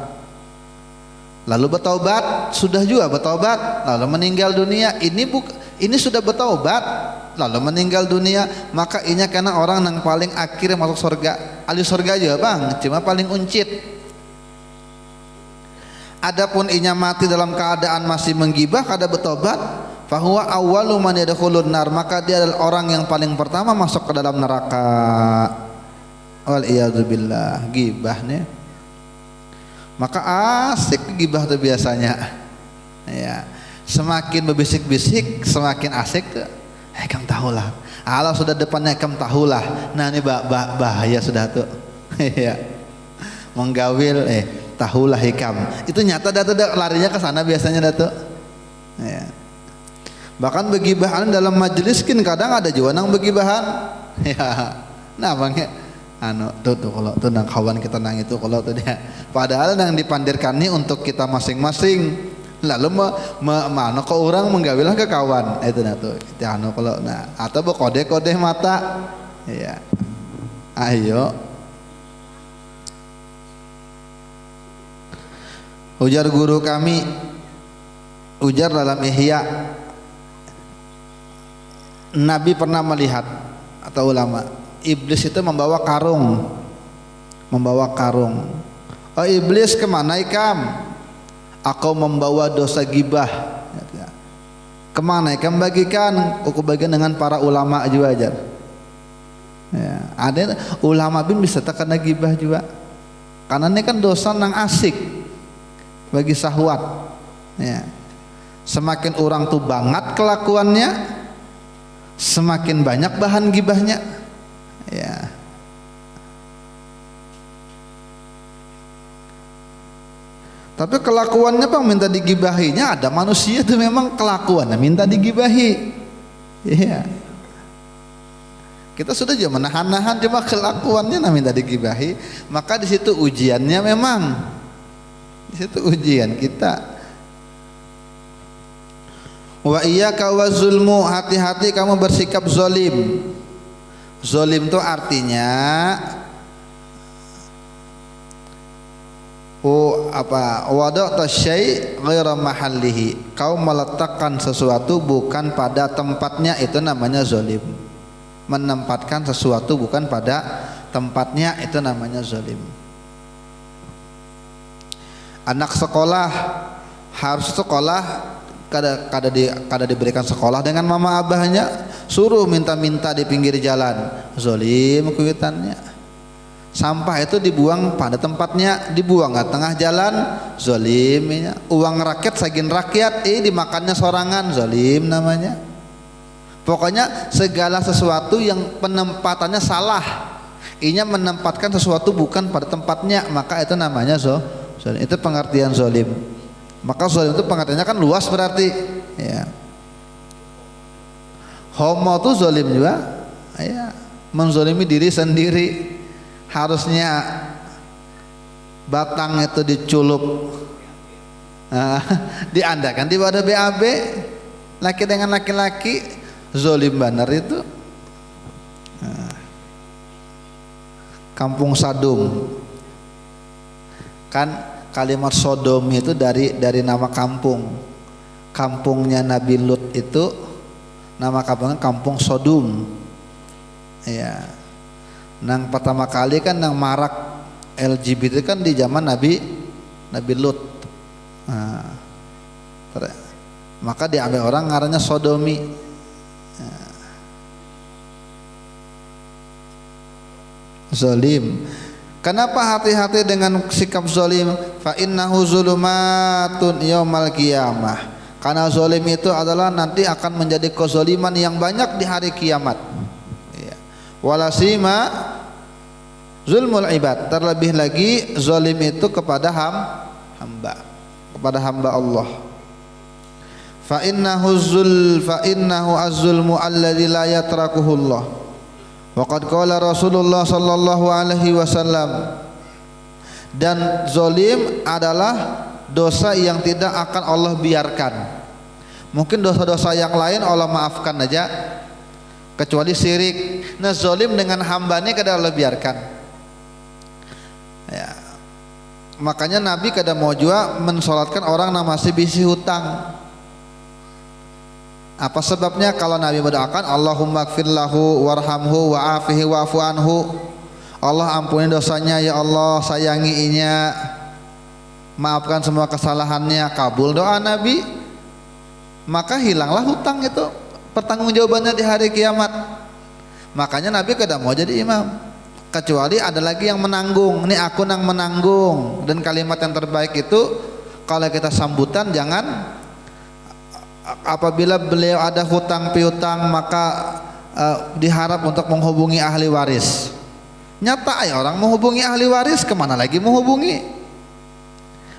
lalu bertaubat, sudah juga bertaubat lalu meninggal dunia, ini sudah bertaubat lalu meninggal dunia, maka ini karena orang yang paling akhir masuk surga. Ahli surga aja bang, cuma paling uncit. Adapun inya mati dalam keadaan masih menggibah kada bertobat, fahuwa awwalu man yadkhulun nar, maka dia adalah orang yang paling pertama masuk ke dalam neraka. Wal iyadzubillah, gibah nih. Maka asik gibah tuh biasanya. Ya. Semakin berbisik-bisik semakin asik tuh. Kamu tahulah. Allah sudah depannya kamu tahulah. Nah ini bahaya sudah tuh. Ya. Menggawil tahulah hikam. Itu nyata tuh larinya ke sana biasanya tuh. Ya. Bahkan begibahan dalam majelis kadang ada juga nang begibahan. Ya. Nah bang tuh kalau tuh nang kawan kita nang itu kalau tuh dia. Padahal nang dipandirkan nih untuk kita masing-masing. Lalu mana ke orang menggawilah ke kawan itu nah tuh kita kalau nah atau berkode-kode mata ya ayo ujar guru kami, ujar dalam Ihya, Nabi pernah melihat atau ulama iblis itu membawa karung, oh iblis kemana ikam? Aku membawa dosa gibah. Kemana? Kamu bagikan. Aku bagikan dengan para ulama juga ajar. Ya, ada ulama bin bisa terkena gibah juga. Karena ini kan dosa nang asik bagi syahwat. Ya. Semakin orang tuh banget kelakuannya, semakin banyak bahan gibahnya. Ya. Tapi kelakuannya bang minta digibahinya, ada manusia itu memang kelakuannya minta digibahi. Iya. Kita sudah juga menahan-nahan, cuma kelakuannya minta digibahi. Maka di situ ujiannya memang. Di situ ujian kita. Wa iyyaka wazulmu, hati-hati kamu bersikap zolim. Zolim itu artinya wada'ta syai' ghaira mahallihi, kau meletakkan sesuatu bukan pada tempatnya, itu namanya zalim. Menempatkan sesuatu bukan pada tempatnya, itu namanya zalim. Anak sekolah harus sekolah, kada diberikan sekolah dengan mama abahnya, suruh minta-minta di pinggir jalan, zalim kuitannya. Sampah itu dibuang pada tempatnya, dibuang ke tengah jalan, zalimnya. Uang rakyat sagin rakyat, dimakannya sorangan, zalim namanya. Pokoknya segala sesuatu yang penempatannya salah, inya menempatkan sesuatu bukan pada tempatnya, maka itu namanya zalim. Itu pengertian zalim. Maka zalim itu pengertiannya kan luas berarti, ya. Homo itu zalim juga, ya, menzalimi diri sendiri. Harusnya batang itu diculup, diandakan di wadah BAB, laki dengan laki-laki, zalim benar itu. Kampung Sadum, kan kalimat Sodom itu dari nama kampung. Kampungnya Nabi Lut itu nama kampungnya Kampung Sodom, ya. Nang pertama kali kan nang marak LGBT kan di zaman Nabi Lut. Maka diambil orang ngarannya sodomi. Zalim. Kenapa hati-hati dengan sikap zalim? Fa innahu zulumatun yaumal qiyamah. Karena zalim itu adalah nanti akan menjadi kezaliman yang banyak di hari kiamat. Walasima zulmul ibad, terlebih lagi zalim itu kepada hamba, kepada hamba Allah. Fa innahu az-zulmu alladzi la yatrakuhu Allah. Wa qad qala Rasulullah sallallahu alaihi wasallam, dan zalim adalah dosa yang tidak akan Allah biarkan. Mungkin dosa-dosa yang lain Allah maafkan aja, kecuali syirik. Nah, zalim dengan hambanya kada Allah biarkan, ya. Makanya Nabi kada mau juga mensolatkan orang yang masih bisi hutang. Apa sebabnya? Kalau Nabi berdoakan Allahumma gfir lahu warhamhu wa'afihi wa'fu anhu, Allah ampuni dosanya, ya Allah sayangi inya, maafkan semua kesalahannya, kabul doa Nabi, maka hilanglah hutang itu, pertanggungjawabannya di hari kiamat. Makanya Nabi kada mau jadi imam, kecuali ada lagi yang menanggung. Ini aku nang menanggung. Dan kalimat yang terbaik itu kalau kita sambutan, jangan apabila beliau ada hutang piutang maka diharap untuk menghubungi ahli waris. Nyata ya orang menghubungi ahli waris, kemana lagi menghubungi?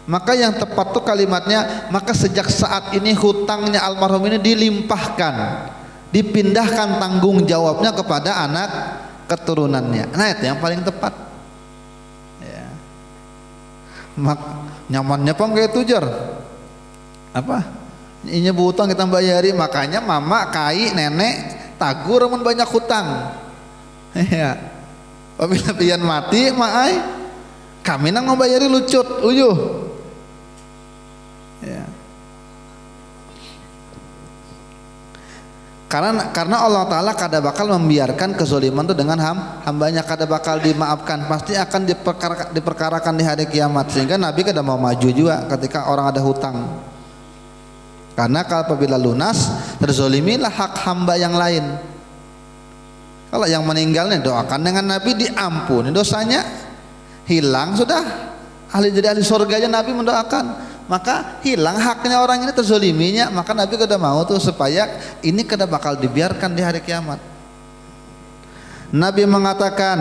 Maka yang tepat tuh kalimatnya, maka sejak saat ini hutangnya almarhum ini dilimpahkan, dipindahkan tanggung jawabnya kepada anak keturunannya. Nah itu yang paling tepat, ya. Nyamannya apa kayak tujar apa ini hutang kita bayari. Makanya mama kai nenek tagur men banyak hutang, ya. Apabila pian mati maai kami nang membayari lucut uyuh, ya. Karena Allah Ta'ala kada bakal membiarkan kezaliman itu dengan hambanya, kada bakal dimaafkan, pasti akan diperkarakan di hari kiamat. Sehingga Nabi kada mau maju juga ketika orang ada hutang, karena kalau apabila lunas terzolimilah hak hamba yang lain. Kalau yang meninggalnya doakan dengan Nabi, diampuni dosanya, hilang sudah, jadi ahli surganya Nabi mendoakan. Maka hilang haknya orang ini, terzoliminya. Maka Nabi kada mau tuh supaya ini kada bakal dibiarkan di hari kiamat. Nabi mengatakan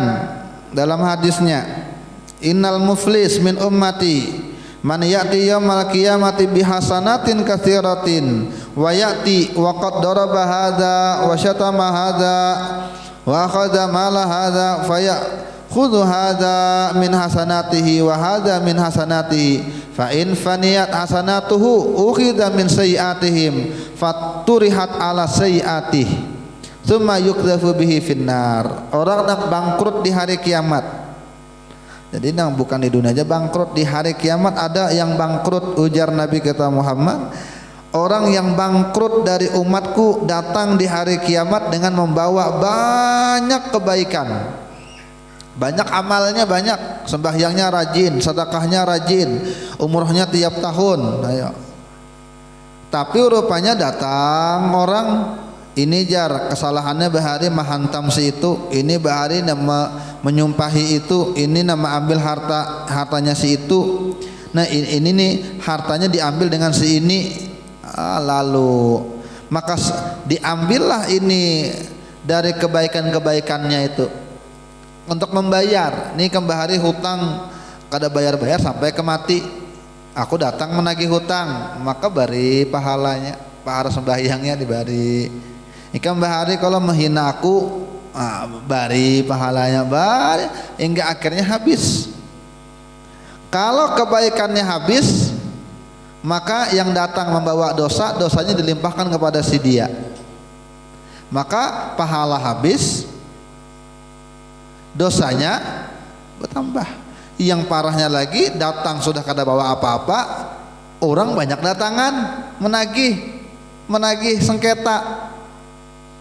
dalam hadisnya, innal muflis min ummati man ya'ti yaumal qiyamati bihasanatin katsiratin wa ya'ti wa qad daraba hadza wa syatama hadza wa akhadha mala hadza khudhu hadza min hasanatihi wa hadza min hasanatihi fa in faniyat hasanatuhu ukhidha min sayiatihim faturihat ala sayiatih thumma yuqdhafu bihi finnar. Orang nak bangkrut di hari kiamat, Jadi bukan di dunia aja bangkrut, di hari kiamat ada yang bangkrut. Ujar Nabi kita Muhammad, orang yang bangkrut dari umatku datang di hari kiamat dengan membawa banyak kebaikan, banyak amalnya, banyak sembahyangnya rajin, sedekahnya rajin, umrohnya tiap tahun. Ayo. Tapi rupanya datang orang ini jar kesalahannya bahari menghantam si itu, ini bahari nama menyumpahi itu, ini nama ambil hartanya si itu. Nah ini nih hartanya diambil dengan si ini. Lalu maka diambillah ini dari kebaikan-kebaikannya itu untuk membayar. Nih kembali hutang kada bayar-bayar sampai ke mati. Aku datang menagih hutang, maka bari pahalanya, pahala sembahyangnya dibari. Ikan bahari kalau menghina aku, bari pahalanya bari hingga akhirnya habis. Kalau kebaikannya habis, maka yang datang membawa dosa, dosanya dilimpahkan kepada si dia. Maka pahala habis, dosanya bertambah. Yang parahnya lagi, datang sudah kada bawa apa-apa, orang banyak datangan menagih sengketa.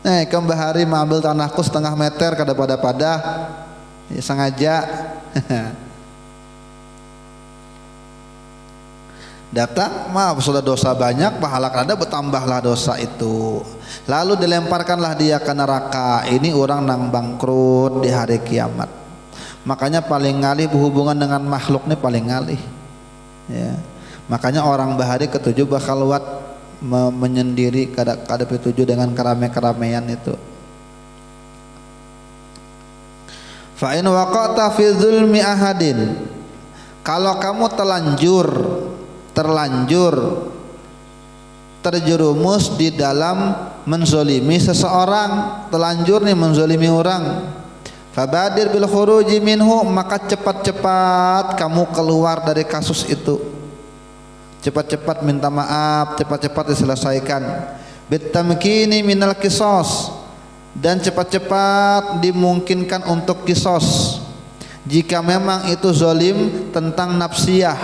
Kembali mengambil tanahku setengah meter kada pada ya, sengaja. Datang, maaf sudah dosa banyak, pahala kada bertambahlah dosa itu. Lalu dilemparkanlah dia ke neraka. Ini orang nang bangkrut di hari kiamat. Makanya paling ngalih berhubungan dengan makhluk nih paling ngalih. Ya. Makanya orang bahari ketujuh bakal wat menyendiri kada ketujuh dengan keramaian itu. Fa in waqata fi zulmi ahadin, kalau kamu terlanjur terjerumus di dalam menzolimi seseorang, terlanjur nih menzolimi orang, fabadir bil khuruji minhu, maka cepat-cepat kamu keluar dari kasus itu, cepat-cepat minta maaf, cepat-cepat diselesaikan. Bitamkini minal kisos, dan cepat-cepat dimungkinkan untuk kisos jika memang itu zolim tentang nafsiyah,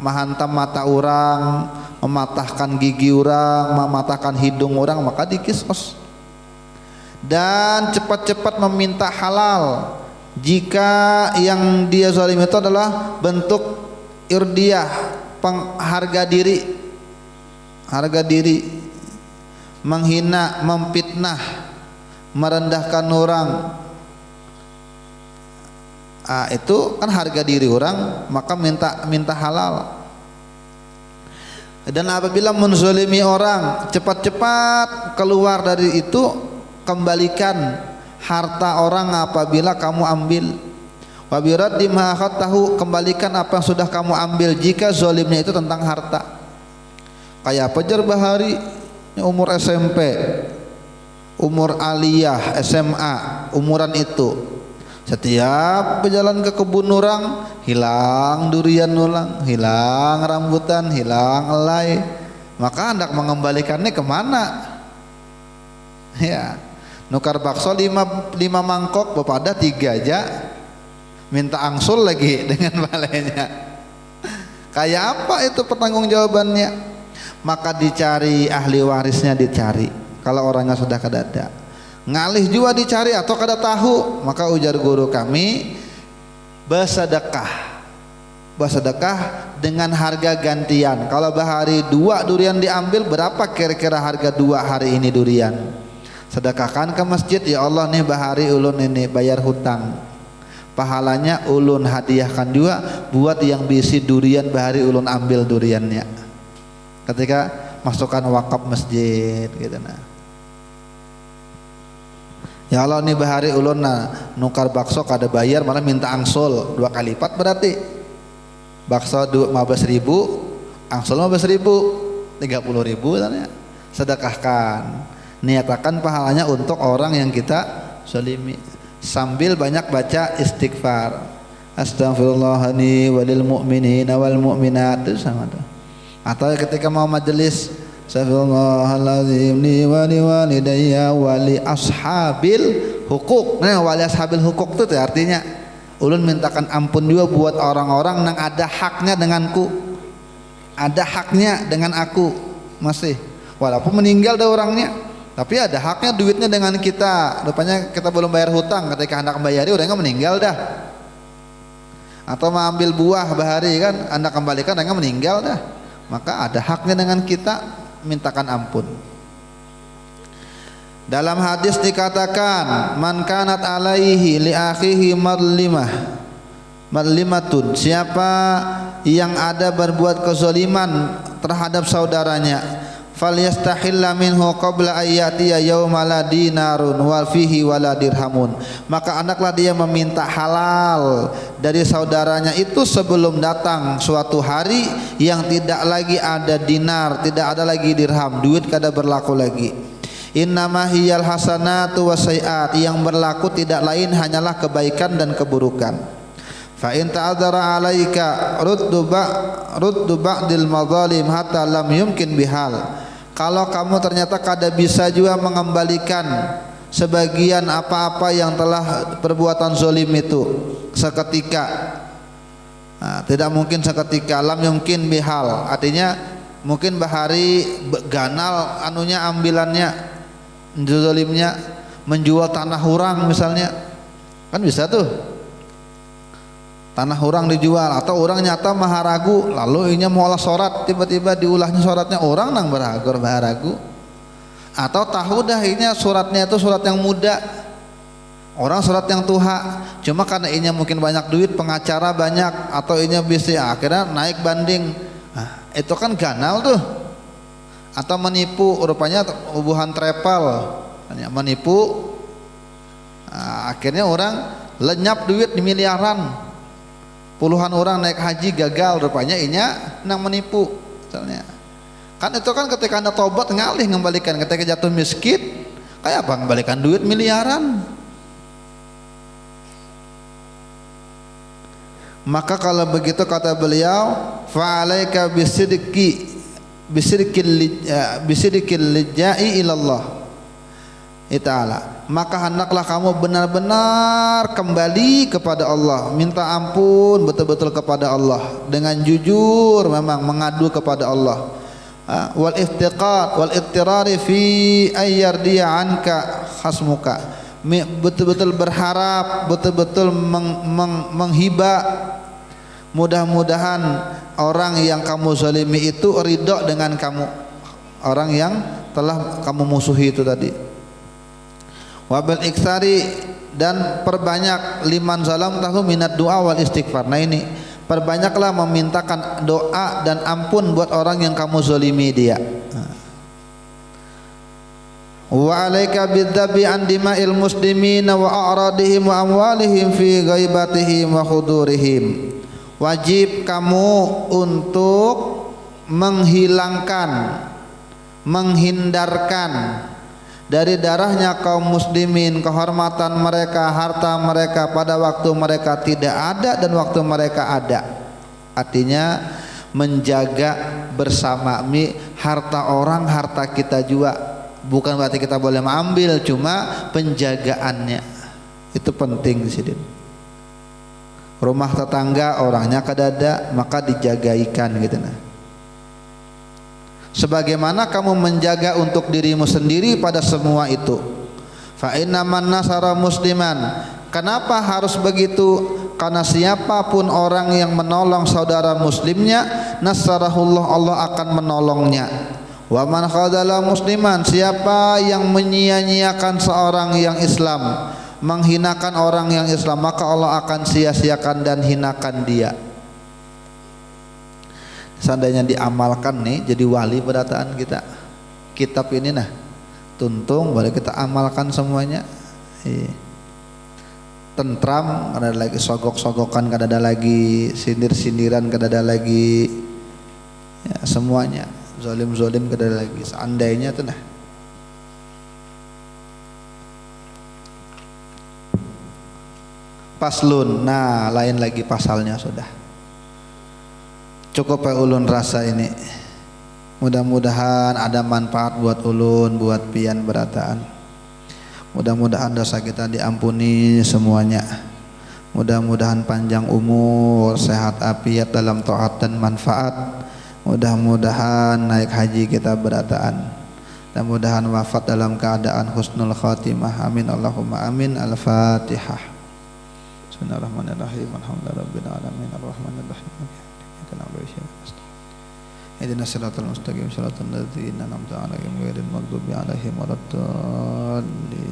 menghantam mata orang, mematahkan gigi orang, mematahkan hidung orang, maka dikisos. Dan cepat-cepat meminta halal jika yang dia zalim itu adalah bentuk irdiyah, harga diri, menghina, memfitnah, merendahkan orang. Itu kan harga diri orang, maka minta halal. Dan apabila menzalimi orang, cepat-cepat keluar dari itu, kembalikan harta orang apabila kamu ambil. Wabirat dimahakot tahu, kembalikan apa yang sudah kamu ambil jika zalimnya itu tentang harta. Kayak pejar bahari umur SMP, umur aliyah, SMA, umuran itu, setiap berjalan ke kebun orang, hilang durian orang, hilang rambutan, hilang helai, maka hendak mengembalikannya kemana? Ya, nukar bakso 5 mangkok, bapak ada 3 aja, minta angsul lagi dengan balainya. Kayak apa itu pertanggungjawabannya? Maka dicari ahli warisnya, dicari. Kalau orangnya sudah kadada, ngalih juga dicari atau kada tahu, maka ujar guru kami, bersedekah dengan harga gantian. Kalau bahari 2 durian diambil, berapa kira-kira harga 2 hari ini durian? Sedekahkan ke masjid, ya Allah nih bahari ulun ini bayar hutang, pahalanya ulun hadiahkan juga buat yang bisi durian bahari ulun ambil duriannya ketika masukkan wakaf masjid gitu. Nah, ya Allah nih bahari ulun nukar bakso kada bayar, malah minta angsul 2 kali lipat, berarti bakso 15.000, angsul 15.000, 30.000 tanya. Sedekahkan, niatakan pahalanya untuk orang yang kita zalimi, sambil banyak baca istighfar, astaghfirullahani walil mu'minina wal mu'minat, itu sama tuh. Atau ketika mau majelis, astaghfirullahaladzim li wali walidayya wali ashabil hukuk. Nah, wali ashabil hukuk itu artinya Ulun mintakan ampun juga buat orang-orang yang ada haknya denganku, ada haknya dengan aku masih, walaupun meninggal dah orangnya, tapi ada haknya duitnya dengan kita. Rupanya kita belum bayar hutang, ketika hendak membayari orangnya meninggal dah. Atau mengambil buah bahari kan, anda kembalikan orangnya meninggal dah, maka ada haknya dengan kita, mintakan ampun. Dalam hadis dikatakan, man kanat alaihi li akhihi madlimatun, siapa yang ada berbuat kezaliman terhadap saudaranya, falyastahilla minhu qabla ayyatiya yauma la dinarun wal fihi wala dirhamun, maka hendaklah dia meminta halal dari saudaranya itu sebelum datang suatu hari yang tidak lagi ada dinar, tidak ada lagi dirham, duit kada berlaku lagi. Innama hiyal hasanatu wasaiat, yang berlaku tidak lain hanyalah kebaikan dan keburukan. Fa in ta'adzara 'alaika ruddu ba'dil madzalim hatta lam yumkin bihal, kalau kamu ternyata kada bisa juga mengembalikan sebagian apa-apa yang telah perbuatan zalim itu seketika, nah, tidak mungkin seketika, lam yumkin bihal artinya mungkin bahari ganal anunya ambilannya zalimnya, menjual tanah orang misalnya, kan bisa tuh tanah orang dijual, atau orang nyata maharagu lalu inya mau olah sorat, tiba-tiba diulahnya soratnya orang nang maharagu, atau tahu dah inya suratnya itu surat yang muda, orang surat yang tua, cuma karena inya mungkin banyak duit, pengacara banyak, atau inya bisa akhirnya naik banding, nah, itu kan ganal tuh. Atau menipu, rupanya hubungan trepal, menipu, nah, akhirnya orang lenyap duit di miliaran, puluhan orang naik haji gagal, rupanya inya nang menipu misalnya. Kan itu kan ketika anda tobat ngalih ngembalikan, ketika jatuh miskin kayak apa ngembalikan duit miliaran. Maka kalau begitu kata beliau, fa'alaika bisidqil lijai ilallah ta'ala, maka hendaklah kamu benar-benar kembali kepada Allah, minta ampun betul-betul kepada Allah dengan jujur, memang mengadu kepada Allah, wal iftiqad wal ittirari fi ayyardiya anka khasmuka, betul-betul berharap, betul-betul menghibah, mudah-mudahan orang yang kamu zalimi itu ridho dengan kamu, orang yang telah kamu musuhi itu tadi. Wabil iksari, dan perbanyak liman zalam tahu minat doa wal istighfar. Nah ini perbanyaklah memintakan doa dan ampun buat orang yang kamu zalimi dia. Wa alaika bidzabi an dima'il muslimina wa a'radihim wa amwalihim fi ghaibatihim wa hudurihim, wajib kamu untuk menghilangkan, menghindarkan dari darahnya kaum muslimin, kehormatan mereka, harta mereka pada waktu mereka tidak ada dan waktu mereka ada. Artinya menjaga bersama harta orang, harta kita juga. Bukan berarti kita boleh mengambil, cuma penjagaannya itu penting di sini. Rumah tetangga orangnya kadada, maka dijagaikan gitu nah. Sebagaimana kamu menjaga untuk dirimu sendiri pada semua itu. Fa inna man nasara musliman, kenapa harus begitu? Karena siapapun orang yang menolong saudara muslimnya, nasarahullah, Allah akan menolongnya. Wa man khadala musliman, siapa yang menyia-nyiakan seorang yang Islam, menghinakan orang yang Islam, maka Allah akan sia-siakan dan hinakan dia. Seandainya diamalkan nih jadi wali berataan kita, kitab ini nah tuntung boleh kita amalkan semuanya, tentram, kada ada lagi sogok-sogokan, kada ada lagi sindir-sindiran, kada ada lagi ya, semuanya zalim-zalim kada ada lagi. Seandainya tuh nah. Paslun, nah lain lagi pasalnya sudah. Cukup ya ulun rasa ini. Mudah-mudahan ada manfaat buat ulun, buat pian berataan. Mudah-mudahan dosa kita diampuni semuanya. Mudah-mudahan panjang umur, sehat afiat dalam taat dan manfaat. Mudah-mudahan naik haji kita berataan, dan mudahan wafat dalam keadaan husnul khatimah. Amin Allahumma amin. Al-Fatihah. Bismillahirrahmanirrahim. Alhamdulillahirabbil alamin arrahmanirrahim. Ihdinas siratal mustaqim siratal ladzina an'amta 'alaihim ghairil maghdubi 'alaihim waladdallin.